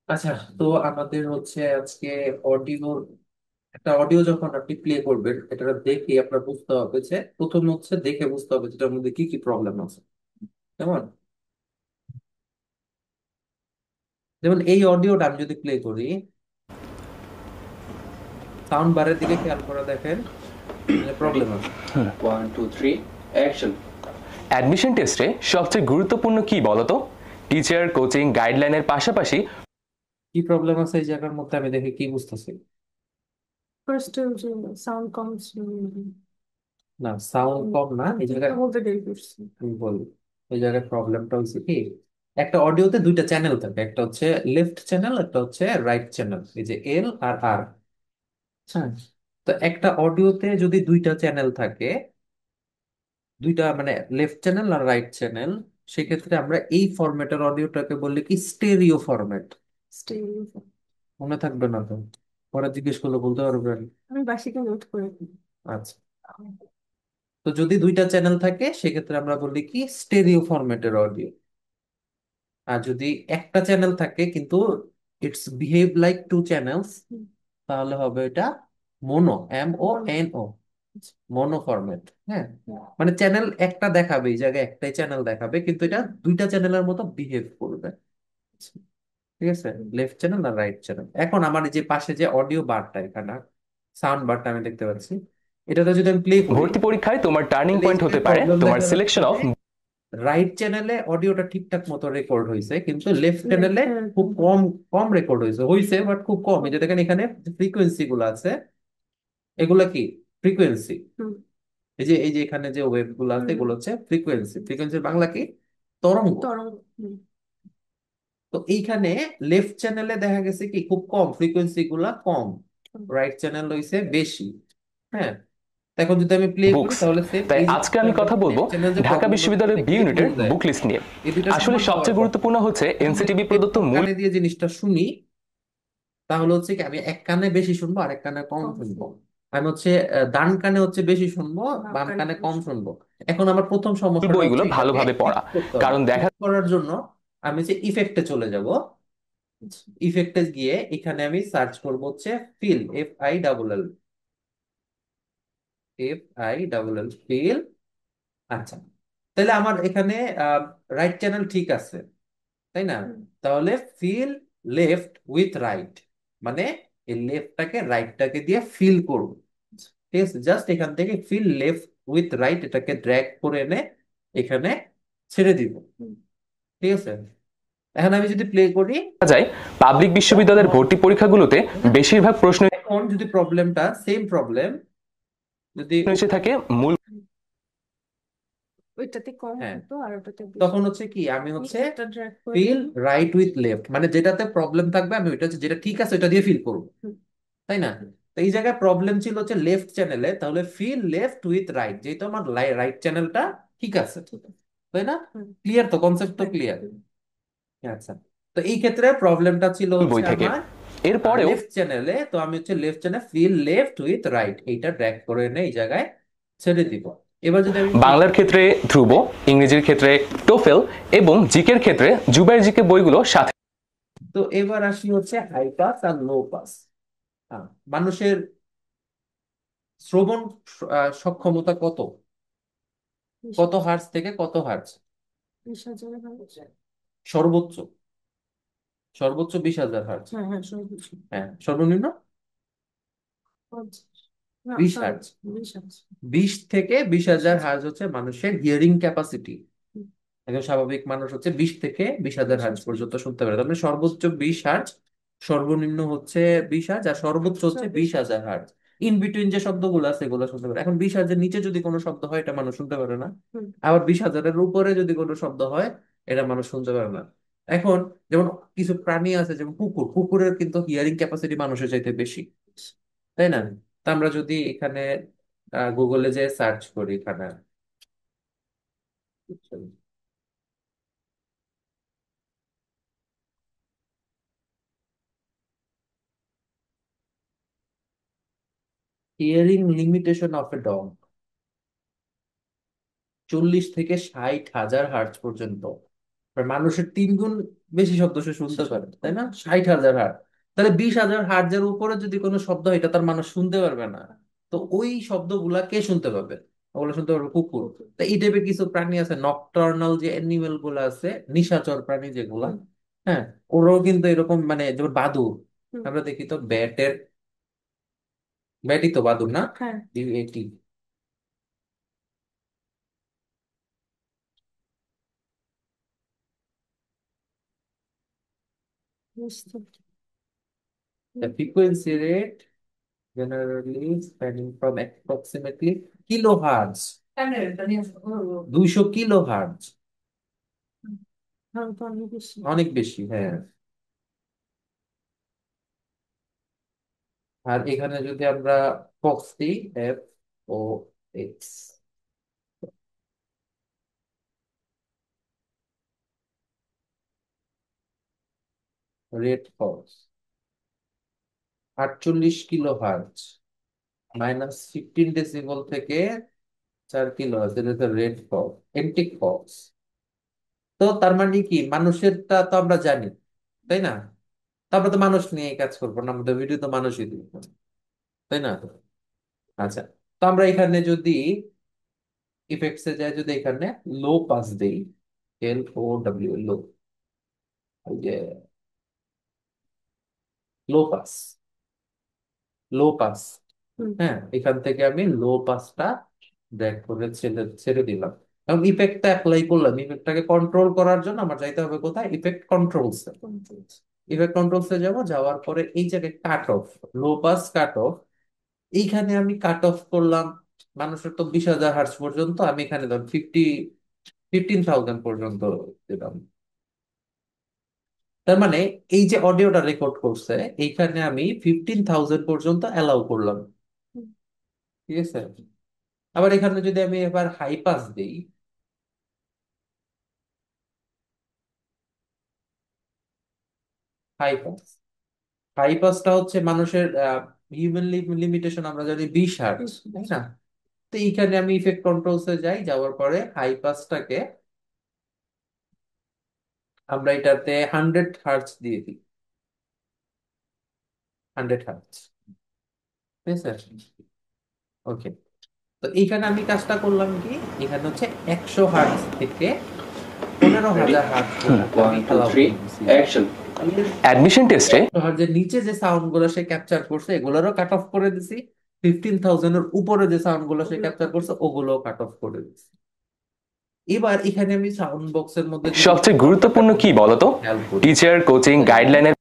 আচ্ছা, তো আমাদের হচ্ছে আজকে অডিও, একটা অডিও যখন আপনি প্লে করবেন এটা দেখে আপনার বুঝতে হবে যে প্রথম হচ্ছে দেখে বুঝতে হবে যেটার মধ্যে কি কি প্রবলেম আছে। যেমন যেমন এই অডিওটা আমি যদি প্লে করি, সাউন্ড বারের দিকে খেয়াল করে দেখেন, Ready? প্রবলেম আছে। 1, 2, 3, action. অ্যাডমিশন টেস্টে সবচেয়ে গুরুত্বপূর্ণ কি বলতো? টিচার, কোচিং, গাইডলাইনের পাশাপাশি কি প্রবলেম আছে এই জায়গার মধ্যে আমি দেখে কি বুঝতেছি? ফার্স্ট যে সাউন্ড কমছে। না, সাউন্ড কম না এই জায়গায়। কথা বলতে দেরি করছি। আমি বলি, এই জায়গায় প্রবলেমটা হচ্ছে কি, একটা অডিওতে দুইটা চ্যানেল থাকে, একটা হচ্ছে লেফট চ্যানেল, একটা হচ্ছে রাইট চ্যানেল, এই যে এল আর আর। হ্যাঁ, তো একটা অডিওতে যদি দুইটা চ্যানেল থাকে, দুইটা মানে লেফট চ্যানেল আর রাইট চ্যানেল, সেক্ষেত্রে আমরা এই ফরম্যাটের অডিওটাকে বললি কি স্টেরিও ফরম্যাট। স্টেরিও। মনে থাকবে না তো, পরে জিজ্ঞেস করলে বলতে পারবেন। আমি বাসিকে নোট করে দিই। আচ্ছা, তো যদি দুইটা চ্যানেল থাকে সেক্ষেত্রে আমরা বললি কি স্টেরিও ফরম্যাটের অডিও। আর যদি একটা চ্যানেল থাকে কিন্তু it's behave like two channels, হুম, তাহলে হবে এটা মোনো, MONO, মনো ফরম্যাট। হ্যাঁ, হুম, মানে চ্যানেল একটা দেখাবে, এই জায়গায় একটাই চ্যানেল দেখাবে কিন্তু এটা দুইটা চ্যানেলের মতো বিহেভ করবে। ঠিক আছে, হুম। লেফট চ্যানেল আর রাইট চ্যানেল। এখন আমার এই যে পাশে যে অডিও বারটা, এখানে সাউন্ড বারটা আমি দেখতে পাচ্ছি, এটাতে যদি আমি প্লে করি, ভর্তি পরীক্ষায় তোমার টার্নিং তাহলে এই পয়েন্ট হতে জায়গায় পারে প্রবলেম তোমার দেখা যাচ্ছে সিলেকশন অফ। যে রাইট চ্যানেলে অডিওটা ঠিকঠাক মতো রেকর্ড হয়েছে কিন্তু লেফট চ্যানেলে লেফট। খুব কম কম রেকর্ড হয়েছে হয়েছে বাট খুব কম। এই যে দেখেন এখানে ফ্রিকোয়েন্সি গুলো আছে, এগুলা কি ফ্রিকোয়েন্সি। হুম, এই যে এখানে যে ওয়েভ গুলো আছে হুম। এগুলো হচ্ছে ফ্রিকোয়েন্সি। ফ্রিকোয়েন্সির বাংলা কি? তরঙ্গ। তরঙ্গ। হুম, তো এইখানে লেফট চ্যানেলে দেখা গেছে কি খুব কম, ফ্রিকোয়েন্সি গুলা কম, হুম, রাইট চ্যানেল হইছে বেশি। হ্যাঁ, তো এখন যদি আমি প্লে করি বুকস। তাহলে সেম তাই এই যে আজকে আমি কথা বলবো লেফট চ্যানেল যে ঢাকা প্রবলেম হচ্ছে বিশ্ববিদ্যালয়ের এটা বি কি ইউনিটের বোঝায়, বুক লিস্ট নিয়ে। এই দুইটা আসলে সমান হওয়ার সবচেয়ে কথা। গুরুত্বপূর্ণ হচ্ছে এখন যদি এনসিটিভি আমি প্রদত্ত বাম মূল কানে দিয়ে জিনিসটা শুনি, তাহলে হচ্ছে কি আমি এক কানে বেশি শুনবো আর এক কানে কম কম শুনবো। শুনি। আমি হচ্ছে ডান কানে হচ্ছে বেশি শুনবো, বাম বাম কানে কানে কম বেশি। শুনবো। এখন আমার প্রথম সমস্যাটা বইগুলো হচ্ছে এটাকে ভালোভাবে ফিক্স পড়া। করতে হবে। কারণ দেখা ফিক্স করার জন্য আমি যে ইফেক্টে চলে যাব, আচ্ছা। ইফেক্টে গিয়ে এখানে আমি সার্চ করব হচ্ছে ফিল, FILL ফিল। আচ্ছা, তাহলে আমার এখানে রাইট চ্যানেল ঠিক আছে, তাই না? হুম, তাহলে ফিল লেফট উইথ রাইট, মানে এই লেফটটাকে রাইটটাকে দিয়ে ফিল করব। ঠিক আছে, জাস্ট এখান থেকে ফিল লেফট উইথ রাইট এটাকে ড্র্যাগ করে এনে এখানে ছেড়ে দিব। হুম। ঠিক আছে, এখন আমি যদি প্লে করি, যায় পাবলিক বিশ্ববিদ্যালয়ের ভর্তি পরীক্ষাগুলোতে তাই না? বেশিরভাগ প্রশ্ন এখন যদি প্রবলেমটা সেম প্রবলেম যদি এসে থাকে মূল। ওইটাতে কম হ্যাঁ, হতো আর ওটাতে বেশি। তখন হচ্ছে কি আমি এই হচ্ছে একটা ড্র্যাগ করে ফিল দিলাম। রাইট উইথ লেফট, মানে যেটাতে প্রবলেম থাকবে আমি ওইটা হচ্ছে যেটা ঠিক আছে ওটা দিয়ে ফিল করবো, হুম, তাই না? তো এই জায়গায় প্রবলেম ছিল হচ্ছে লেফট চ্যানেলে, তাহলে ফিল লেফট উইথ রাইট, যেহেতু আমার রাইট চ্যানেলটা ঠিক আছে, ঠিক আছে। তাই না? হুম, ক্লিয়ার তো, কনসেপ্ট তো হ্যাঁ, ক্লিয়ার। আচ্ছা, তো এই ক্ষেত্রে প্রবলেমটা ছিল বই হচ্ছে থেকে আমার এরপরেও লেফট চ্যানেলে, তো আমি হচ্ছে left channel fill left with right এইটা ড্র্যাগ করে এনে এই জায়গায় ছেড়ে দিব। এবার যদি আমি বাংলার ক্ষেত্রে ধ্রুব, ইংরেজির ক্ষেত্রে টোফেল এবং জিকের ক্ষেত্রে জুবাইর জিকে বইগুলো সাথে। তো এবার আসি হচ্ছে হাই পাস আর লো পাস। মানুষের শ্রবণ সক্ষমতা কত, বিশ কত হার্জ থেকে কত হার্জ? 20,000 হয়েছে। সর্বোচ্চ, সর্বোচ্চ 20,000 হার্জ। হ্যাঁ, হ্যাঁ, সর্বোচ্চ হ্যাঁ, সর্বনিম্ন 50। না, 20 হার্জ। সরি, 20 আছে। 20 থেকে 20,000 হার্জ 20 আছে। হচ্ছে মানুষের হিয়ারিং ক্যাপাসিটি। হুম, একজন স্বাভাবিক মানুষ হচ্ছে 20 থেকে 20,000 হার্জ 20 আছে। পর্যন্ত শুনতে পারে, তার মানে সর্বোচ্চ 20 হার্জ, সর্বনিম্ন হচ্ছে 20 হার্জ, আর সর্বোচ্চ হচ্ছে বিশ 24 আছে। হাজার হার্জ। ইন বিটুইন যে শব্দগুলো আছে এগুলো শুনতে পারে। এখন 20 হার্জের নিচে যদি কোনো শব্দ হয় এটা মানুষ শুনতে পারে না, হুম, আবার 20,000-এর উপরে যদি কোনো শব্দ হয় এটা মানুষ শুনতে পারে না। এখন যেমন কিছু প্রাণী আছে যেমন কুকুর, কুকুরের কিন্তু হিয়ারিং ক্যাপাসিটি মানুষের চাইতে বেশি, তাই না? তা আমরা যদি এখানে গুগলে যে সার্চ করি এখানে hearing limitation of a dog, 40 থেকে 60,000 হার্জ পর্যন্ত মানুষের 3 গুণ বেশি শব্দ সে শুনতে পারে, তাই না? 60,000 হার্জ। তাহলে 20,000 হার্জের উপরে যদি কোনো শব্দ হয়, এটা তার মানুষ শুনতে পারবে না। তো ওই শব্দগুলা কে শুনতে পাবে? ওগুলো শুনতে পারবে কুকুর। তো এই টাইপের কিছু প্রাণী আছে, নকটার্নাল যে অ্যানিমেল গুলো আছে, নিশাচর প্রাণী যেগুলা, হ্যাঁ, ওরাও কিন্তু এরকম, মানে যেমন বাদুড়, আমরা দেখি তো ব্যাটের, ব্যাটই তো বাদুড় না? হ্যাঁ, BAT। বুঝতে The frequency rate generally spanning from approximately kilohertz, 200 kilohertz, হালকা অনেক বেশি। অনেক বেশি, হ্যাঁ। আর এখানে যদি আমরা ফক্স দিই, FOX, red Fox 48 kilohertz, -15 decibel থেকে 4 কিলোহার্টজ, এটা হচ্ছে রেড ফক্স, এন্টিক ফক্স। তো তার মানে কি, মানুষেরটা তো আমরা জানি, তাই না? তারপরে তো মানুষ নিয়ে কাজ করবো না, আমাদের ভিডিও তো মানুষই দিব, তাই না? আচ্ছা, তো আমরা এখানে যদি ইফেক্টসে যাই, যদি এখানে লো পাস দেই, LOW, লো, এই যে লো পাস, লো পাস, হুম, হ্যাঁ, এখান থেকে আমি লো পাসটা ব্রেক করে ছেড়ে ছেড়ে দিলাম, এবং ইফেক্টটা অ্যাপ্লাই করলাম। ইফেক্টটাকে কন্ট্রোল করার জন্য আমার যাইতে হবে কোথায়? Effect controls. ইফেক্ট কন্ট্রোলসে যাব, যাওয়ার পরে এই জায়গায় cut off, low pass cut off, এইখানে আমি কাট অফ করলাম। মানুষের তো 20,000 হার্টজ পর্যন্ত, আমি এখানে ধর 15,000 পর্যন্ত দিলাম। তার মানে এই যে অডিওটা রেকর্ড করছে, এইখানে আমি 15,000 পর্যন্ত অ্যালাউ করলাম, ঠিক আছে? আবার এখানে যদি আমি এবার হাই পাস দিই, হাই পাস, হাই পাসটা হচ্ছে মানুষের হিউম্যান লিমিটেশন, আমরা জানি 20 হার্টজ, তাই না? তো এইখানে আমি ইফেক্ট কন্ট্রোলসে যাই, যাওয়ার পরে হাই পাসটাকে আমরা এটাতে 100 হার্টজ দিয়ে দিই, 100 হার্টজ, ঠিক আছে? ওকে। তো এইখানে আমি কাজটা করলাম কি, এখানে হচ্ছে 100 হার্টজ থেকে পনেরো Ready? হাজার হার্টজ পর্যন্ত আমি 1, 2, অ্যালাউ 3, করে দিচ্ছি। action. অ্যাডমিশন টেস্টে 100 হার্টজের নিচে যে সাউন্ড গুলো সে ক্যাপচার করছে, এগুলোরও কাট অফ করে দিছি। 15,000 এর উপরে যে সাউন্ড গুলো সে ক্যাপচার করছে, ওগুলো কাট অফ করে দিছি। এবার এখানে আমি সাউন্ড বক্সের মধ্যে যদি সবচেয়ে গুরুত্বপূর্ণ কি বলতো? খেয়াল করি, টিচার, কোচিং, গাইডলাইনের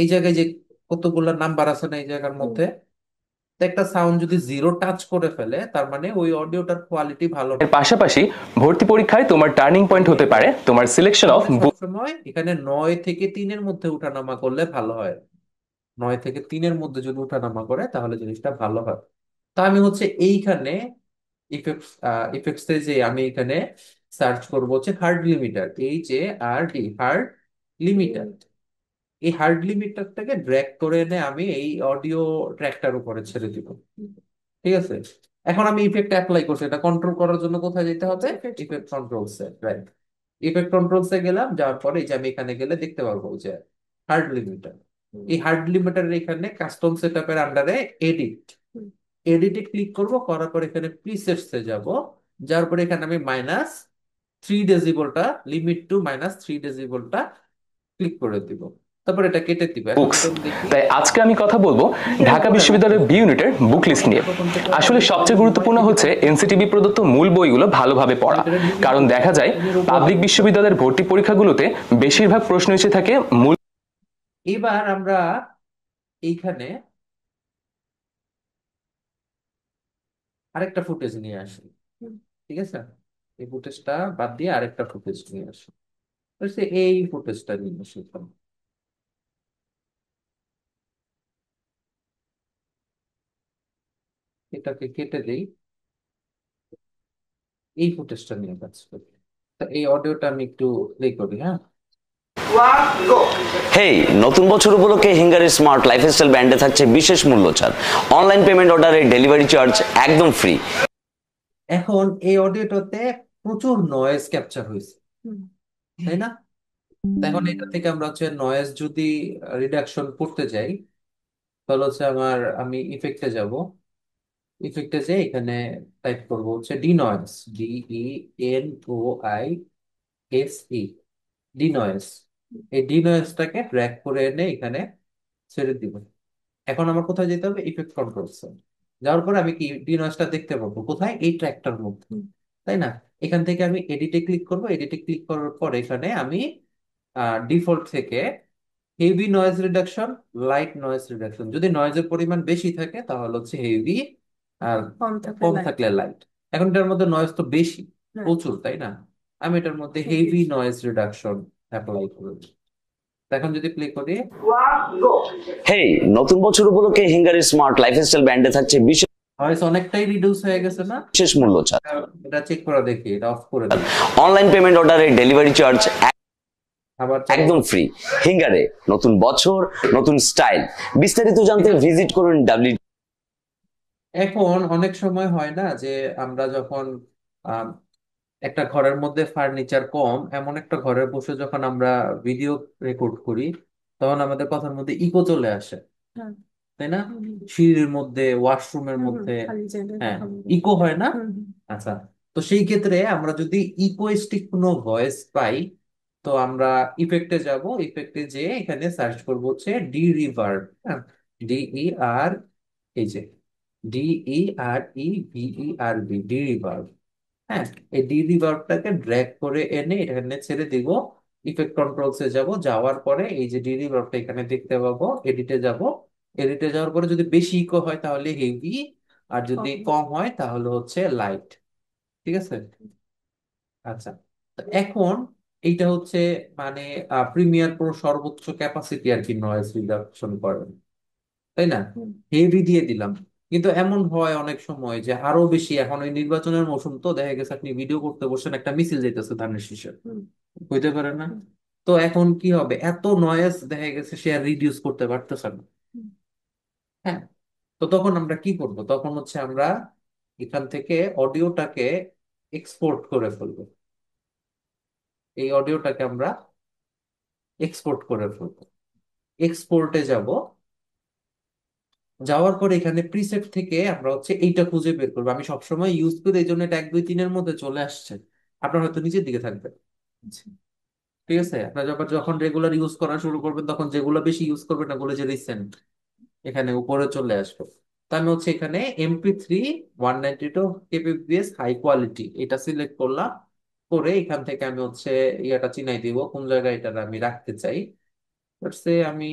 এই জায়গায় যে কতগুলো নাম্বার আছে না এই জায়গার মধ্যে, তো একটা সাউন্ড যদি জিরো টাচ করে ফেলে, তার মানে ওই অডিওটার কোয়ালিটি ভালো না। পাশাপাশি ভর্তি পরীক্ষায় তোমার টার্নিং পয়েন্ট হতে পারে তোমার সিলেকশন অফ সবসময় এখানে 9 থেকে 3-এর মধ্যে উঠানামা করলে ভালো হয়। 9 থেকে 3-এর মধ্যে যদি উঠানামা করে, তাহলে জিনিসটা ভালো হয়। তা আমি হচ্ছে এইখানে ইফেক্টস, ইফেক্টসে যে আমি এখানে সার্চ করবো হচ্ছে hard limiter, HARD, hard limiter. এই হার্ড লিমিটারটাকে ড্র্যাগ করে এনে আমি এই অডিও ট্র্যাকটার উপরে ছেড়ে দিব, ঠিক আছে? এখন আমি ইফেক্ট অ্যাপ্লাই করছি, এটা কন্ট্রোল করার জন্য কোথায় যেতে হবে? ইফেক্ট কন্ট্রোলসে, রাইট। ইফেক্ট কন্ট্রোলসে গেলাম, যাওয়ার পরে এই যে আমি এখানে গেলে দেখতে পারবো যে হার্ড লিমিটার। এই হার্ড লিমিটারের এখানে কাস্টম সেটআপের আন্ডারে এডিট, এডিটে ক্লিক করব, করার পর এখানে প্রিসেটসে যাব, যার পরে এখানে আমি -3 ডেসিবলটা, লিমিট টু -3 ডেসিবলটা ক্লিক করে দিব। তারপর এটা কেটে দিব। এখন বুকস। যদি দেখি, তাই আজকে আমি কথা বলবো ঢাকা বিশ্ববিদ্যালয়ের বি ইউনিটের বুক লিস্ট নিয়ে। আসলে সবচেয়ে গুরুত্বপূর্ণ হচ্ছে এনসিটিবি প্রদত্ত মূল বইগুলো ভালোভাবে পড়া, কারণ দেখা যায় পাবলিক বিশ্ববিদ্যালয়ের ভর্তি পরীক্ষাগুলোতে বেশিরভাগ প্রশ্ন এসে থাকে মূল। এবার আমরা এইখানে আরেকটা ফুটেজ নিয়ে আসি, ঠিক আছে? এই ফুটেজটা বাদ দিয়ে আরেকটা ফুটেজ নিয়ে আসি, হচ্ছে এই ফুটেজটা নিয়ে আসি এখানে। এটাকে কেটে দেই, এই ফুটেজটা নিয়ে কাজ করি। তো এই অডিওটা আমি একটু প্লে করি, হ্যাঁ। হেই, নতুন বছর উপলক্ষে হিঙ্গারের স্মার্ট লাইফস্টাইল ব্র্যান্ডে থাকছে বিশেষ মূল্য ছাড়। অনলাইন পেমেন্ট অর্ডারে ডেলিভারি চার্জ একদম ফ্রি। এখন এই অডিওটাতে প্রচুর নয়েজ ক্যাপচার হয়েছে, হুম, তাই না? তো এখন এটা থেকে আমরা হচ্ছে নয়েজ যদি রিডাকশন করতে যাই, তাহলে হচ্ছে আমি ইফেক্টে যাব। ইফেক্টে যে এখানে টাইপ করব হচ্ছে D noise, DENOISE, D noise. এই ডি নয়েজটাকে ড্র্যাগ করে এনে এখানে ছেড়ে দিব। এখন আমার কোথায় যেতে হবে? Effect controls. যাওয়ার পরে আমি কি ডি নয়েজটা দেখতে পাবো কোথায়? এই ট্র্যাকটার মধ্যে, হুম, তাই না? এখান থেকে আমি এডিটে ক্লিক করব। এডিটে ক্লিক করার পর এখানে আমি ডিফল্ট থেকে heavy noise reduction, light noise reduction, যদি নয়েজের পরিমাণ বেশি থাকে তাহলে হচ্ছে হেভি, আর কম থাকলে কম লাইট। থাকলে লাইট। এখন এটার মধ্যে নয়েজ তো বেশি, হ্যাঁ, প্রচুর, তাই না? আমি এটার মধ্যে heavy. Heavy noise reduction apply করব। তো এখন যদি প্লে করি, হেই, নতুন বছর উপলক্ষে হিঙ্গারি স্মার্ট লাইফস্টাইল ব্র্যান্ডে থাকছে বিশেষ নয়েজ অনেকটাই রিডিউস হয়ে গেছে না? বিশেষ মূল্য ছাড়। এটা চেক করে দেখি, এটা অফ করে দিই। অনলাইন পেমেন্ট অর্ডারে ডেলিভারি চার্জ আবার চালু একদম করছি। ফ্রি। হিঙ্গারে নতুন বছর, নতুন স্টাইল। বিস্তারিত জানতে ভিজিট করুন এখন অনেক সময় হয় না যে আমরা যখন আম, একটা ঘরের মধ্যে ফার্নিচার কম, এমন একটা ঘরে বসে যখন আমরা ভিডিও রেকর্ড করি, তখন আমাদের কথার মধ্যে ইকো চলে আসে, হ্যাঁ, তাই না? হুম, হুম, সিঁড়ির মধ্যে, ওয়াশরুমের হুম, হুম, মধ্যে, খালি জায়গায় হ্যাঁ, কথা বলবো। ইকো হয় না? হুম, হুম, আচ্ছা, তো সেই ক্ষেত্রে আমরা যদি ইকোয়েস্টিক কোনো ভয়েস পাই, তো আমরা ইফেক্টে যাব। ইফেক্টে যে এখানে সার্চ করব হচ্ছে ডি রিভার্ব। হ্যাঁ, DER, এই যে DEREVERB, ডি রিভার্ব। হ্যাঁ, এই ডি রিভার্বটাকে ড্র্যাগ করে এনে এখানে ছেড়ে দিব। ইফেক্ট কন্ট্রোলসে যাব, যাওয়ার পরে এই যে ডি রিভার্বটা এখানে দেখতে পাবো। এডিটে যাব। এডিটে যাওয়ার পরে যদি বেশি ইকো হয় তাহলে হেভি, আর যদি কম। কম হয় তাহলে হচ্ছে লাইট। ঠিক আছে? আচ্ছা, তো এখন এইটা হচ্ছে মানে প্রিমিয়ার প্রো সর্বোচ্চ ক্যাপাসিটি আর কি নয়েজ রিডাকশন করেন, তাই না? হুম, হেভি দিয়ে দিলাম। কিন্তু এমন হয় অনেক সময় যে আরো বেশি, এখন ওই নির্বাচনের মৌসুম তো দেখা গেছে আপনি ভিডিও করতে বসেন, একটা মিছিল যাইতেছে ধানের শীষের, হুম, হইতে পারে না? হুম, তো এখন কি হবে? এত নয়েজ দেখা গেছে সে আর রিডিউস করতে পারতেছে না। হুম, হ্যাঁ, তো তখন আমরা কি করব? তখন হচ্ছে আমরা এখান থেকে অডিওটাকে এক্সপোর্ট করে ফেলবো। এই অডিওটাকে আমরা এক্সপোর্ট করে ফেলবো। এক্সপোর্টে যাব। যাওয়ার পরে এখানে প্রিসেট থেকে আমরা হচ্ছে এইটা খুঁজে বের করবো। আমি সবসময় ইউজ করি, এই জন্য এটা 1 2 3-এর মধ্যে চলে আসছে। আপনার হয়তো নিচের দিকে থাকবে। আচ্ছা, ঠিক আছে, আপনার যখন যখন রেগুলার ইউজ করা শুরু করবেন, তখন যেগুলো বেশি ইউজ করবেন ওগুলো যে রিসেন্ট এখানে উপরে চলে আসবে। তো আমি হচ্ছে এখানে MP3 192 kbps হাই কোয়ালিটি এটা সিলেক্ট করলাম। করে এখান থেকে আমি হচ্ছে ইয়াটা চিনাই দিব কোন জায়গায় এটা আমি রাখতে চাই। Let's say আমি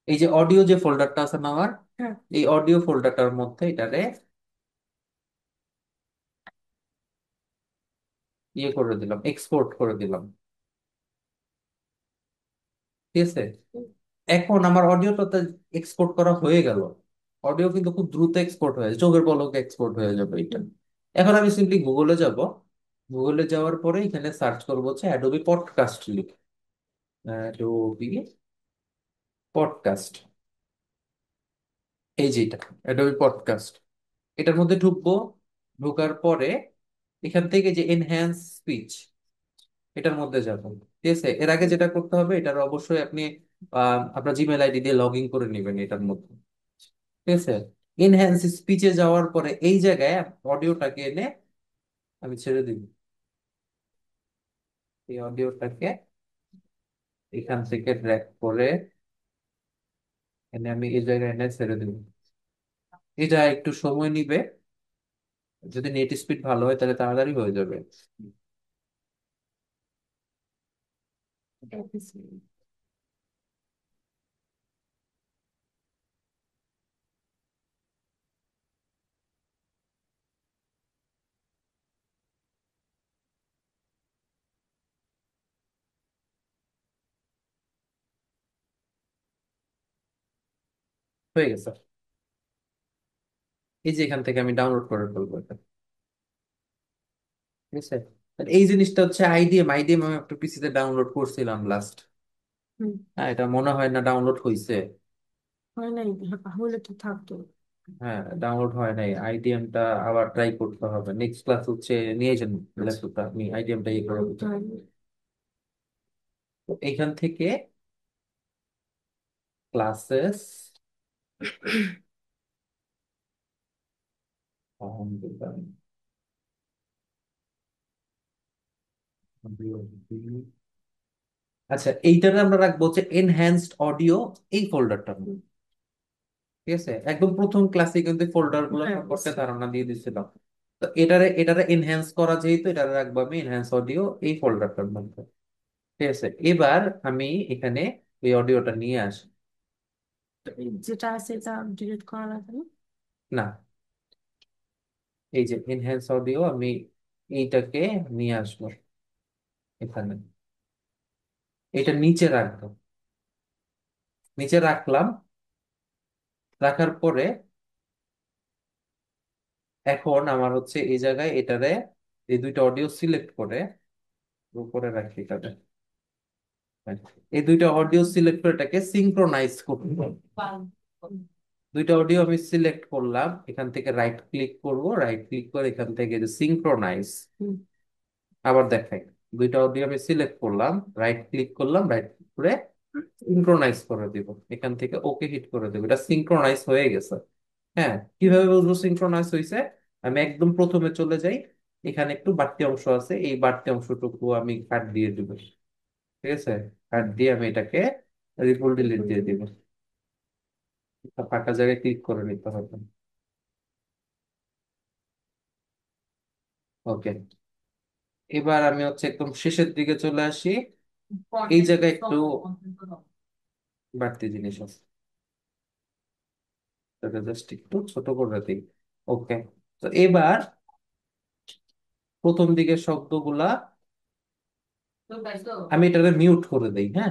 এই যে অডিও যে ফোল্ডারটা আছে না আমার, হ্যাঁ, এই অডিও ফোল্ডারটার মধ্যে এটারে ইয়ে করে দিলাম, এক্সপোর্ট করে দিলাম। ঠিক আছে, হুম, এখন আমার অডিওটা এক্সপোর্ট করা হয়ে গেল। অডিও কিন্তু খুব দ্রুত এক্সপোর্ট হয়ে যায়, চোখের পলকে এক্সপোর্ট হয়ে যাবে এটা। হুম, এখন আমি সিম্পলি গুগলে যাব। গুগলে যাওয়ার পরে এখানে সার্চ করবো হচ্ছে অ্যাডোবি পডকাস্ট লিখে। অ্যাডোবি পডকাস্ট, এই যে এটা অ্যাডোবি পডকাস্ট। এটার মধ্যে ঢুকবো। ঢোকার পরে এখান থেকে যে এনহ্যান্স স্পিচ, এটার মধ্যে যাবেন। ঠিক আছে, এর আগে যেটা করতে হবে, এটার অবশ্যই আপনি আপনার জিমেল আইডি দিয়ে লগ ইন করে নেবেন এটার মধ্যে। ঠিক আছে, এনহ্যান্স স্পিচে যাওয়ার পরে এই জায়গায় অডিওটাকে এনে আমি ছেড়ে দিব। এই অডিওটাকে এখান থেকে ড্র্যাগ করে এনে আমি এই জায়গায় এনে ছেড়ে দিব। এটা একটু সময় নিবে, যদি নেট স্পিড ভালো হয় তাহলে তাড়াতাড়ি হয়ে যাবে। ABC, হয়ে গেছে। এই যে এখান থেকে আমি ডাউনলোড করে ফেলবো এটা। ঠিক আছে, আর এই জিনিসটা হচ্ছে আইডিএম আইডিএম আমি একটা পিসিতে ডাউনলোড করছিলাম লাস্ট। হুম, হ্যাঁ, এটা মনে হয় না ডাউনলোড হয়েছে। হয় নাই, হলে তো থাকতো। হ্যাঁ, ডাউনলোড হয় নাই আইডিএমটা, আবার ট্রাই করতে হবে। নেক্সট ক্লাস হচ্ছে নিয়ে যান ল্যাপটপটা, আপনি আইডিএমটা ইয়ে করে দিতে। তাই। তো এইখান থেকে ক্লাসেস আচ্ছা, এইটারে আমরা রাখবো হচ্ছে এনহ্যান্সড অডিও, এই ফোল্ডারটা। ঠিক আছে, একদম প্রথম ক্লাসে কিন্তু ফোল্ডার গুলো হ্যাঁ, সম্পর্কে ধারণা দিয়ে দিছিলাম। তো এটারে এটারে এনহ্যান্স করা, যেহেতু এটারে রাখবো আমি এনহ্যান্স অডিও এই ফোল্ডারটার মধ্যে। ঠিক আছে, এবার আমি এখানে এই অডিওটা নিয়ে আসি। যেটা আছে এটা ডিলিট করা লাগবে না? না, এই যে এনহ্যান্স অডিও, আমি এইটাকে নিয়ে আসবো এখানে, এটা নিচে রাখবো। নিচে রাখলাম, রাখার পরে এখন আমার হচ্ছে এই জায়গায় এটারে, এই দুইটা অডিও সিলেক্ট করে উপরে রাখি এটাতে। হ্যাঁ, এই দুইটা অডিও সিলেক্ট করে এটাকে সিঙ্ক্রোনাইজ করতে হবে। দুইটা অডিও আমি সিলেক্ট করলাম, এখান থেকে রাইট ক্লিক করব, রাইট ক্লিক করে এখান থেকে যে সিঙ্ক্রোনাইজ, হুম, আবার দেখাই। দুইটা অডিও আমি সিলেক্ট করলাম, রাইট ক্লিক করলাম, রাইট ক্লিক করে সিঙ্ক্রোনাইজ করে দিব, এখান থেকে ওকে হিট করে দেবো, এটা সিঙ্ক্রোনাইজ হয়ে গেছে। হ্যাঁ, কিভাবে বুঝবো সিঙ্ক্রোনাইজ হয়েছে? আমি একদম প্রথমে চলে যাই, এখানে একটু বাড়তি অংশ আছে, এই বাড়তি অংশটুকু আমি কাট দিয়ে দিব। ঠিক আছে, কাট দিয়ে আমি এটাকে রিপুল ডিলিট দিয়ে দিব। ফাঁকা জায়গায় ক্লিক করে নিতে হবে। ওকে, এবার আমি হচ্ছে একদম শেষের দিকে চলে আসি, এই জায়গায় একটু বাড়তি জিনিস আছে, এটা জাস্ট একটু ছোট করে দিই। ওকে, তো এবার প্রথম দিকের শব্দগুলা আমি এটাকে মিউট করে দেই। হ্যাঁ,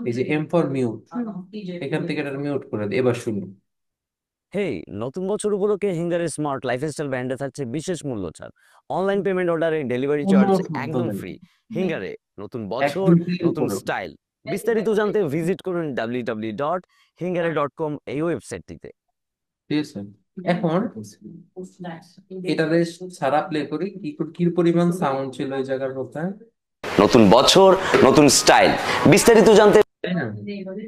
এই যে এম ফর মিউট, এখান থেকে এটা মিউট করে দিই, এবার শুনুন। হেই, নতুন বছর উপলক্ষে হিঙ্গারের স্মার্ট লাইফস্টাইল ব্র্যান্ডে থাকছে বিশেষ মূল্য ছাড়। অনলাইন পেমেন্ট অর্ডারে ডেলিভারি কোনো চার্জ শব্দ একদম নেই, ফ্রি। হিঙ্গারে নতুন বছর, একদম ক্লিয়ার নতুন করে। স্টাইল। বিস্তারিত জানতে ভিজিট করুন www.hingare.com এই ওয়েবসাইটটিতে। ঠিক আছে, এখন এটাতে সারা প্লে করি, কি পরিমাণ সাউন্ড ছিল এই জায়গার মধ্যে, নতুন বছর, নতুন স্টাইল। বিস্তারিত জানতে তাই না?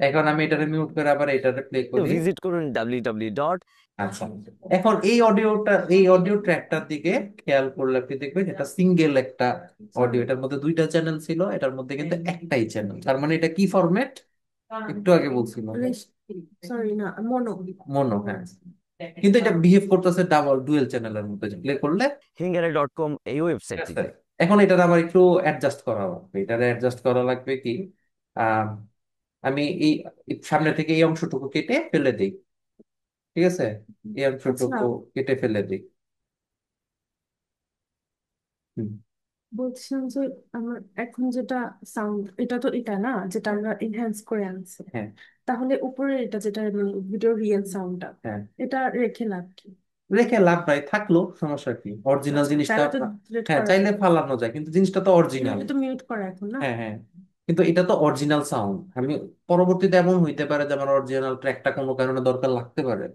এখন আমি এটাতে মিউট করে আবার এটাতে প্লে করি। ভিজিট করুন www. আচ্ছা, এখন এই অডিও ট্র্যাকটার দিকে খেয়াল করলে আপনি দেখবেন এটা সিঙ্গেল একটা অডিও, এটার মধ্যে দুইটা চ্যানেল ছিল, এটার মধ্যে কিন্তু একটাই চ্যানেল, তার মানে এটা কি ফরম্যাট একটু আগে বলছিলাম, সরি না, মনো। মনো। হ্যাঁ, কিন্তু এটা বিহেভ করতেছে ডাবল ডুয়েল চ্যানেলের মধ্যে, প্লে করলে। hingare.com এই ঠিক আছে, ওয়েবসাইটটিতে। এখন এটা আবার একটু অ্যাডজাস্ট করা লাগবে, এটা অ্যাডজাস্ট করা লাগবে কি, আহ আমি এই সামনে থেকে এই অংশটুকু কেটে ফেলে দিই। ঠিক আছে, এই আচ্ছা, অংশটুকু কেটে ফেলে দিই। হুম, বলছিলাম যে আমার এখন যেটা সাউন্ড, এটা তো এটা না যেটা আমরা এনহ্যান্স করে আনছি, হ্যাঁ তাহলে উপরে এটা যেটা ভিডিও রিয়েল সাউন্ডটা, হ্যাঁ, এটা রেখে লাভ কি? রেখে লাভ নাই, থাকলো সমস্যা কি, অরিজিনাল আচ্ছা, জিনিসটা। চাইলে তো ডিলিট হ্যাঁ, করা চাইলে যায়। ফালানো যায়, কিন্তু জিনিসটা তো অরিজিনাল। এটা তো মিউট করা এখন না। হ্যাঁ হ্যাঁ, কিন্তু এটা তো অরিজিনাল সাউন্ড, আমি পরবর্তীতে এমন হইতে পারে যে আমার অরিজিনাল ট্র্যাকটা কোনো কারণে দরকার লাগতে পারে,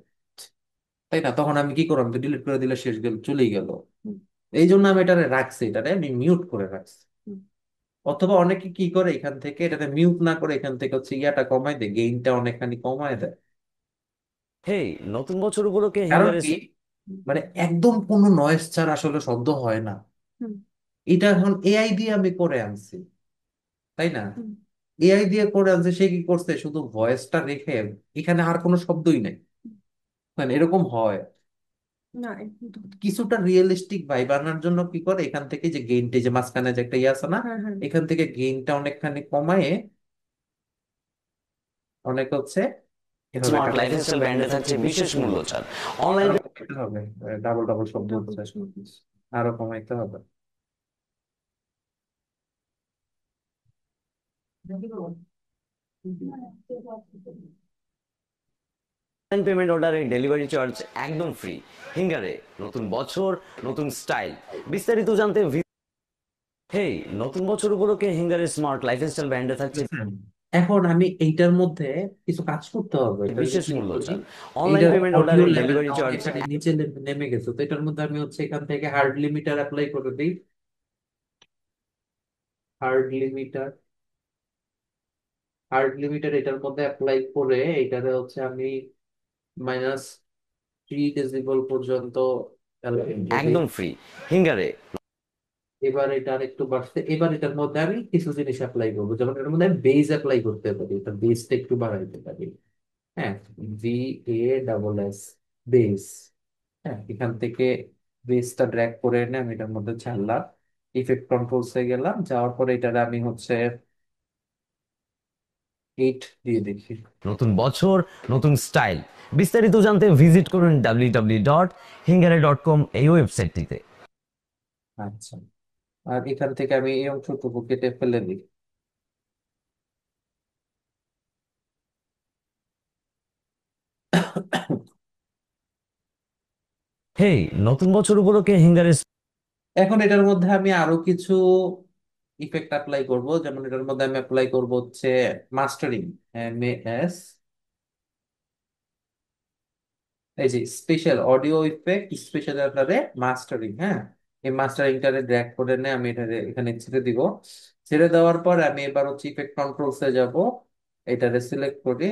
তাই না? তখন আমি কি করলাম, ডিলিট করে দিলে শেষ, গেল, চলেই গেল। হুম, এই জন্য আমি এটারে রাখছি, এটারে আমি মিউট করে রাখছি। হুম, অথবা অনেকে কি করে, এখান থেকে এটাতে মিউট না করে এখান থেকে হচ্ছে ইয়াটা কমায় দেয়, গেইনটা অনেকখানি কমায় দেয়। হেই, নতুন বছর উপলক্ষে কারণ হিঙ্গারে কি, মানে একদম কোনো নয়েজ ছাড়া আসলে শব্দ হয় না, হুম, এটা এখন এআই দিয়ে আমি করে আনছি, তাই না? হুম। এআই দিয়ে করে আনছে, সে কি করছে, শুধু ভয়েসটা রেখে এখানে আর কোনো শব্দই নাই। মানে এরকম হয়, না, এখন তো। কিছুটা রিয়েলিস্টিক ভাইব আনার জন্য কি করে, এখান থেকে যে গেইনটা, যে মাঝখানে যে একটা ইয়ে আছে না, হ্যাঁ, হ্যাঁ। এখান থেকে গেইনটা অনেকখানি কমায়ে, অনেক হচ্ছে এভাবে স্মার্ট লাইফস্টাইল ব্র্যান্ডে থাকছে বিশেষ মূল্য ছাড়। অনলাইন কাটাতে হবে, ডাবল ডাবল শব্দ ডাবল হচ্ছে, আরো কমাইতে হবে। পেমেন্ট অর্ডারে ডেলিভারি চার্জ একদম ফ্রি। হিঙ্গারে নতুন বছর, নতুন স্টাইল। বিস্তারিত জানতে হেই, নতুন বছর উপলক্ষে হিঙ্গারের স্মার্ট লাইফস্টাইল ব্র্যান্ডে থাকছে বুঝছেন? এখন আমি এইটার মধ্যে কিছু কাজ করতে হবে, এটা যদি বিশেষ ক্লিক মূল্য করি, ছাড়, অনলাইন এইটার পেমেন্ট অডিও অর্ডারে ডেলিভারি লেভেলটা চার্জ। অনেকখানি নিচে নেমে গেছে। তো এটার মধ্যে আমি হচ্ছে এখান থেকে হার্ড লিমিটার অ্যাপ্লাই করে দিই। হার্ড লিমিটার, এটার মধ্যে অ্যাপ্লাই করে এটারে হচ্ছে আমি -3 ডেসিবল পর্যন্ত অ্যালাইন দিই। একদম ফ্রি হিঙ্গারে। এবার এটা আরেকটু বাড়ছে। এবার এটার মধ্যে আমি কিছু জিনিস অ্যাপ্লাই করবো, যেমন এটার মধ্যে আমি বেজ অ্যাপ্লাই করতে পারি, এটা বেসটা একটু বাড়াইতে পারি। হ্যাঁ, VASS, বেস। হ্যাঁ, এখান থেকে বেসটা ড্র্যাগ করে এনে আমি এটার মধ্যে ছাড়লাম। ইফেক্ট কন্ট্রোলসে গেলাম, যাওয়ার পরে এটারে আমি হচ্ছে 8 দিয়ে দেখি। নতুন বছর, নতুন স্টাইল, বিস্তারিত জানতে ভিজিট করুন www.hingare.com এই ওয়েবসাইটটিতে। আচ্ছা, আর এখান থেকে আমি এই অংশটুকু কেটে ফেলে দিই। হেই, নতুন বছর উপলক্ষে হিঙ্গারে। এখন এটার মধ্যে আমি আরো কিছু ইফেক্ট অ্যাপ্লাই করব, যেমন এটার মধ্যে আমি অ্যাপ্লাই করব হচ্ছে মাস্টারিং, MAS, এই যে স্পেশাল অডিও ইফেক্ট, স্পেশাল আকারে মাস্টারিং। হ্যাঁ, এই মাস্টারিংটারে ড্র্যাগ করে নিয়ে আমি এটা এখানে ছেড়ে দিব। ছেড়ে দেওয়ার পর আমি এবার হচ্ছে ইফেক্ট কন্ট্রোলসে যাব, এটারে সিলেক্ট করি।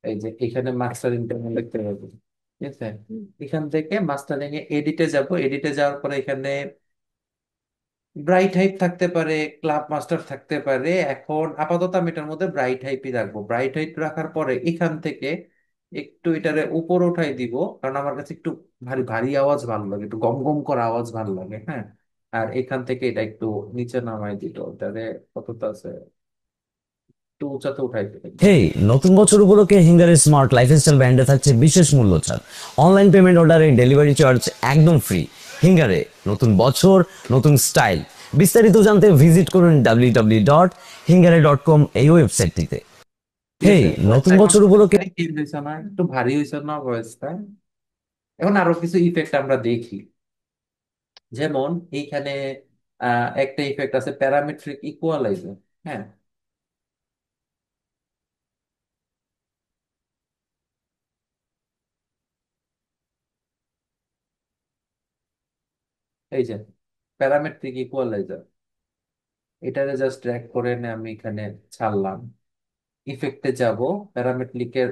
এই যে এখানে মাস্টারিংটা আমি দেখতে পাবো, ঠিক আছে? এখান থেকে মাস্টারিং এ এডিটে যাব, এডিটে যাওয়ার পরে এখানে ব্রাইট হাইপ থাকতে পারে, ক্লাব মাস্টার থাকতে পারে। এখন আপাতত আমি এটার মধ্যে ব্রাইট হাইপই রাখবো। ব্রাইট হাইপ রাখার পরে এখান থেকে একটু এটারে উপর উঠাই দিব, কারণ আমার কাছে একটু ভারী ভারী আওয়াজ ভালো লাগে, একটু গম গম করা আওয়াজ ভালো লাগে। হ্যাঁ, আর এখান থেকে এটা একটু নিচে নামাই দিল, এটারে কতটা আছে একটু উঁচাতে উঠাই দিল। হেই, নতুন বছর উপলক্ষে হিঙ্গারে স্মার্ট লাইফস্টাইল ব্র্যান্ডে থাকছে বিশেষ মূল্য ছাড়, অনলাইন পেমেন্ট অর্ডারে ডেলিভারি চার্জ একদম ফ্রি। হিঙ্গারে, নতুন বছর, নতুন স্টাইল, বিস্তারিত জানতে ভিজিট করুন www.hingare.com এই ওয়েবসাইটটিতে। ঠিক হেই, আছে, নতুন ভয়েসটা এখন বছর উপলক্ষে। কি হয়েছে না, একটু ভারী হয়েছে না ভয়েসটা? এখন আরো কিছু ইফেক্ট আমরা দেখি, যেমন এইখানে একটা ইফেক্ট আছে প্যারামেট্রিক ইকুয়ালাইজার। হ্যাঁ, এই যে প্যারামেট্রিক ইকুয়ালাইজার, এটারে জাস্ট ড্র্যাগ করে এনে আমি এখানে ছাড়লাম। ইফেক্টে যাব, প্যারামেট্রিকের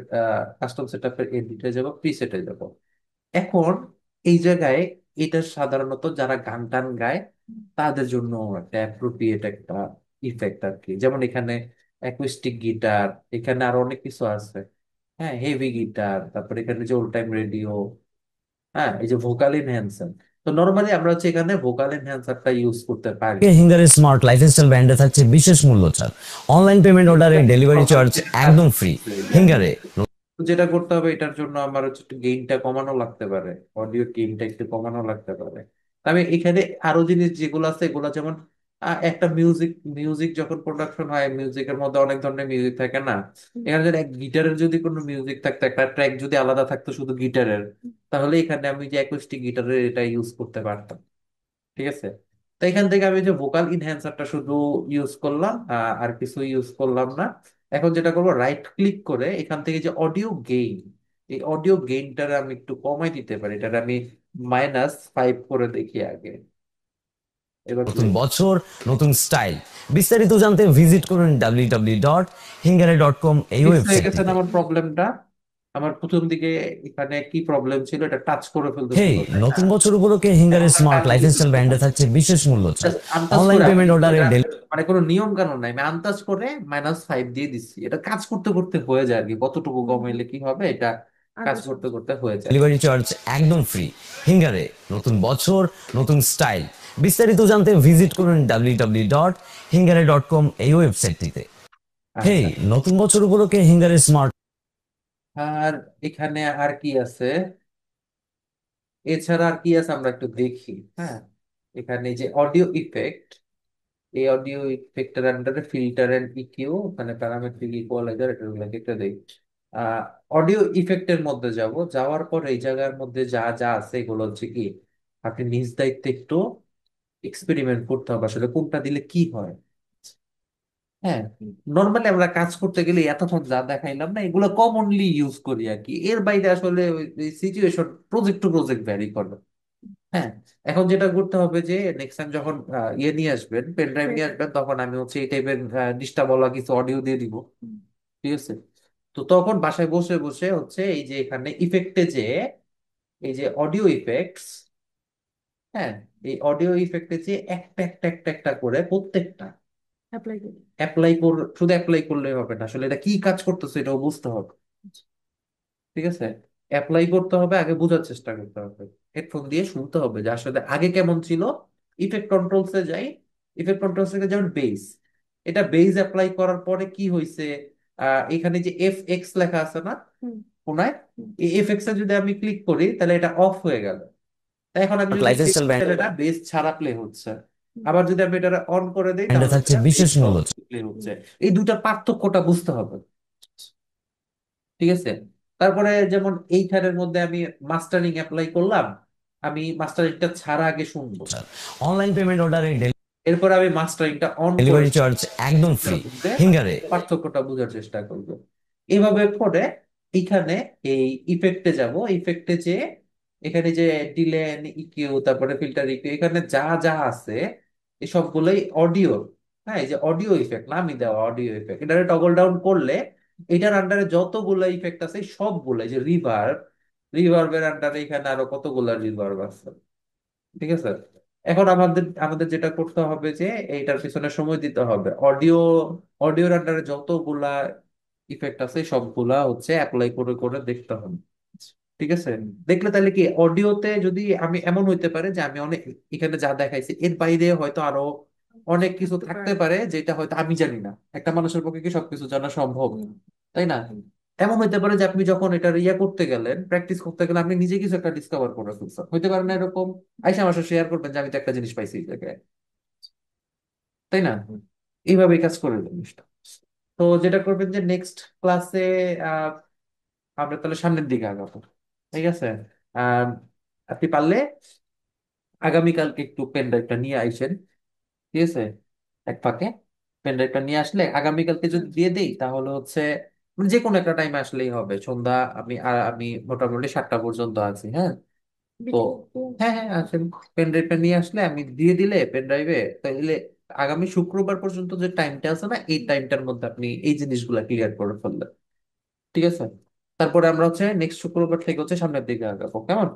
কাস্টম সেটআপের এডিটে যাব, প্রিসেটে যাব। এখন এই জায়গায় এটা সাধারণত যারা গান টান গায় তাদের জন্য একটা অ্যাপ্রোপ্রিয়েট একটা ইফেক্ট আর কি। যেমন এখানে অ্যাকুস্টিক গিটার, এখানে আরো অনেক কিছু আছে। হ্যাঁ, হেভি গিটার, তারপর এখানে যে ওল্ড টাইম রেডিও। হ্যাঁ, এই যে ভোকাল এনহ্যান্সার, তো নর্মালি আমরা হচ্ছে এখানে ভোকাল এনহ্যান্সারটা ইউজ করতে পারি। হিঙ্গারে স্মার্ট লাইফস্টাইল ব্র্যান্ডে থাকছে বিশেষ মূল্য ছাড়, অনলাইন পেমেন্ট অর্ডারে ডেলিভারি চার্জ একদম ফ্রি। হিঙ্গারে। তো যেটা করতে হবে, এটার জন্য আমার হচ্ছে একটু গেইনটা কমানো লাগতে পারে, অডিও গেইনটা একটু কমানো লাগতে পারে। আমি এখানে আরো জিনিস যেগুলো আছে এগুলো, যেমন একটা মিউজিক, যখন প্রোডাকশন হয়, মিউজিকের মধ্যে অনেক ধরনের মিউজিক থাকে না? এখানে যদি এক গিটারের যদি কোনো মিউজিক থাকতো, একটা ট্র্যাক যদি আলাদা থাকতো শুধু গিটারের, তাহলে এখানে আমি যে অ্যাকুস্টিক গিটারের এটা ইউজ করতে পারতাম। ঠিক আছে, তো এখান থেকে আমি যে ভোকাল ইনহ্যান্সারটা শুধু ইউজ করলাম, আর কিছু ইউজ করলাম না। এখন যেটা করবো, রাইট ক্লিক করে এখান থেকে যে অডিও গেইন, এই অডিও গেইনটার আমি একটু কমাই দিতে পারি। এটার আমি -5 করে দেখি আগে। এবার নতুন play। বছর, নতুন স্টাইল, বিস্তারিত জানতে ভিজিট করুন www.hingare.com এই ফিক্স হয়ে গেছে না ওয়েবসাইটটিতে। আমার প্রবলেমটা? আমার প্রথম দিকে এখানে কি প্রবলেম ছিল, এটা টাচ করে ফেলতেছিল, হেই, তাই না? নতুন বছর উপলক্ষে হিঙ্গারে এখন আর স্মার্ট কাজ লাইফস্টাইল দিতেছে না। ব্র্যান্ডে থাকছে বিশেষ মূল্য ছাড়, জাস্ট আন্দাজ অনলাইন করে আমি পেমেন্ট অর্ডারে মানে কোনো নিয়ম কানুন নাই, আমি আন্দাজ করে -5 দিয়ে দিচ্ছি। এটা কাজ করতে করতে হয়ে যায় আর কি, কতটুকু কমাইলে কি হবে, এটা কাজ আন্দাজ করতে করতে হয়ে যায়। ডেলিভারি চার্জ একদম ফ্রি। হিঙ্গারে, নতুন বছর, নতুন স্টাইল, বিস্তারিত জানতে ভিজিট করুন www.hingare.com এই ওয়েবসাইটটিতে। হেই, আচ্ছা, নতুন বছর উপলক্ষে হিঙ্গারে স্মার্ট। আর এখানে আর কি আছে, এছাড়া আর কি আছে আমরা একটু দেখি। হ্যাঁ, এখানে যে অডিও ইফেক্ট, এই অডিও ইফেক্টের আন্ডারে ফিল্টার এন্ড ইকিউ, মানে প্যারামেট্রিক ইকুয়ালাইজার, এটা উল্লেখ একটা দেই। অডিও ইফেক্টের মধ্যে যাওয়ার পর এই জায়গার মধ্যে যা যা আছে এগুলো হচ্ছে কি আপনি নিজ দায়িত্বে একটু এক্সপেরিমেন্ট করতে হবে আসলে কোনটা দিলে কি হয়। হ্যাঁ, নর্মালি আমরা কাজ করতে গেলে এতক্ষণ যা দেখাইলাম না এগুলো কমনলি ইউজ করি আর কি, এর বাইরে আসলে situation project to project vary করে। হ্যাঁ, এখন যেটা করতে হবে যে নেক্সট টাইম যখন ইয়ে নিয়ে আসবেন, পেন ড্রাইভ নিয়ে আসবেন, তখন আমি হচ্ছে এই টাইপের ডিস্টার্ব বলা কিছু অডিও দিয়ে দিব। ঠিক আছে, তো তখন বাসায় বসে বসে হচ্ছে এই যে এখানে ইফেক্টে যে এই যে অডিও ইফেক্টস, হ্যাঁ, এই অডিও ইফেক্টে যে একটা একটা একটা একটা করে প্রত্যেকটা অ্যাপ্লাই করি। শুধু অ্যাপ্লাই করলেই হবে না, আসলে এটা কি কাজ করতেছে এটাও বুঝতে হবে। ঠিক আছে, অ্যাপ্লাই করতে হবে, আগে বোঝার চেষ্টা করতে হবে, হেডফোন দিয়ে শুনতে হবে যে আসলে আগে কেমন ছিল। ইফেক্ট কন্ট্রোলসে যাই, ইফেক্ট কন্ট্রোলস থেকে যেমন বেস, এটা বেস অ্যাপ্লাই করার পরে কি হয়েছে, এখানে যে এফ এক্স লেখা আছে না হুম। কোনায়, হুম। এই এফ এক্স এ যদি আমি ক্লিক করি তাহলে এটা অফ হয়ে গেল। তাই এখন আমি যদি play লাইফস্টাইল করি, ব্র্যান্ড তাহলে এটা বেস ছাড়া প্লে হচ্ছে। আবার যদি আমি এটা অন করে দিই ব্র্যান্ডে তাহলে থাকছে এটা বেস বিশেষ সহ মূল্য। প্লে হচ্ছে। এই দুটার পার্থক্যটা বুঝতে হবে। ঠিক আছে, তারপরে যেমন এইখানের মধ্যে আমি মাস্টারিং অ্যাপ্লাই করলাম, আমি মাস্টারিংটা ছাড়া আগে শুনবো, অনলাইন পেমেন্ট অর্ডারে এরপর আমি মাস্টারিংটা অন করে ডেলিভারি চার্জ একদম ফ্রি। বুঝে হিঙ্গারে পার্থক্যটা বোঝার চেষ্টা করব। এভাবে করে এইখানে এই ইফেক্টে যাব, ইফেক্টে যে এখানে যে ডিলেন ইকিউ তারপরে ফিল্টার ইকিউ এখানে যা যা আছে এই সবগুলোই অডিও। হ্যাঁ, এই যে অডিও ইফেক্ট নামই দেওয়া অডিও ইফেক্ট, এটা টগল ডাউন করলে এটার আন্ডারে যতগুলো ইফেক্ট আছে সবগুলো, এই যে রিভার্ব, রিভার্বের আন্ডারে এখানে আরো কতগুলো রিভার্ব আছে। ঠিক আছে, এখন আমাদের আমাদের যেটা করতে হবে যে এইটার পিছনে সময় দিতে হবে, অডিওর আন্ডারে যতগুলা ইফেক্ট আছে সবগুলা হচ্ছে অ্যাপ্লাই করে করে দেখতে হবে। ঠিক আছে, দেখলে তাহলে কি অডিওতে যদি আমি এমন হইতে পারে যে আমি অনেক এখানে যা দেখাইছি এর বাইরে হয়তো আরো অনেক কিছু হতে থাকতে পারে। পারে যেটা হয়তো আমি জানি না, একটা মানুষের পক্ষে কি সবকিছু জানা সম্ভব, তাই না? এমন হইতে পারে যে আপনি যখন এটা ইয়া করতে গেলেন, প্র্যাকটিস করতে গেলে আপনি নিজে কিছু একটা ডিসকভার করে ফেলছেন, হইতে পারে না এরকম? আইসা আমার সাথে শেয়ার করবেন যে আমি তো একটা জিনিস পাইছি এই জায়গায়, তাই না? এইভাবেই কাজ করে জিনিসটা। তো যেটা করবেন যে নেক্সট ক্লাসে আহ আমরা তাহলে সামনের দিকে আগাবো। ঠিক আছে, আহ আপনি পারলে আগামীকালকে একটু পেন ড্রাইভটা নিয়ে আইসেন। ঠিক আছে, এক ফাঁকে পেন ড্রাইভটা নিয়ে আসলে আগামীকালকে যদি দিয়ে দেই তাহলে হচ্ছে মানে যে কোনো একটা টাইমে আসলেই হবে, সন্ধ্যা আমি মোটামুটি 7টা পর্যন্ত আছি। হ্যাঁ, তো বিকেল। হ্যাঁ হ্যাঁ আসেন, পেন ড্রাইভটা নিয়ে আসলে আমি দিয়ে দিলে পেন ড্রাইভে তাহলে আগামী শুক্রবার পর্যন্ত যে টাইমটা আছে না এই টাইমটার মধ্যে আপনি এই জিনিসগুলো ক্লিয়ার করে ফেললেন। ঠিক আছে, তারপরে আমরা হচ্ছে নেক্সট শুক্রবার থেকে হচ্ছে সামনের দিকে আগাবো, কেমন?